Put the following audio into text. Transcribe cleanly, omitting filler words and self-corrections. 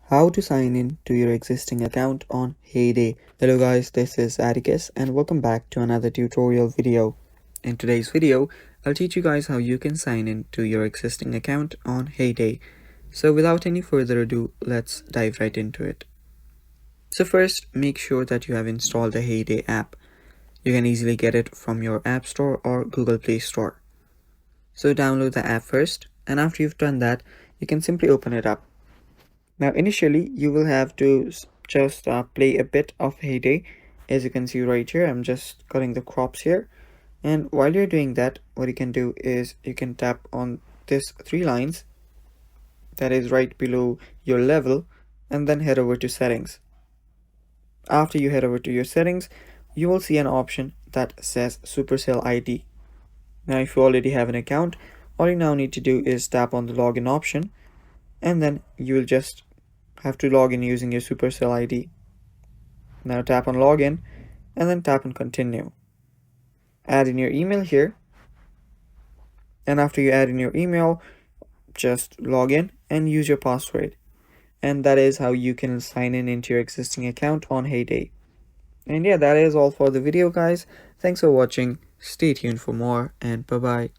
How to sign in to your existing account on Heyday. Hello guys, this is Atticus and welcome back to another tutorial video. In today's video, I'll teach you guys how you can sign in to your existing account on Heyday. So without any further ado, let's dive right into it. So first, make sure that you have installed the Heyday app. You can easily get it from your App Store or Google Play Store. So download the app first, and after you've done that, you can simply open it up. Now initially you will have to just play a bit of Heyday. As you can see right here, I'm just cutting the crops here, and while you're doing that, what you can do is you can tap on this three lines that is right below your level and then head over to settings. After you head over to your settings, you will see an option that says Supercell ID. Now if you already have an account, all you now need to do is tap on the login option, and then you will just have to log in using your Supercell ID. Now tap on login and then tap on continue. Add in your email here, and after you add in your email, just log in and use your password. And that is how you can sign in into your existing account on Heyday. And yeah, that is all for the video guys. Thanks for watching. Stay tuned for more, and bye bye.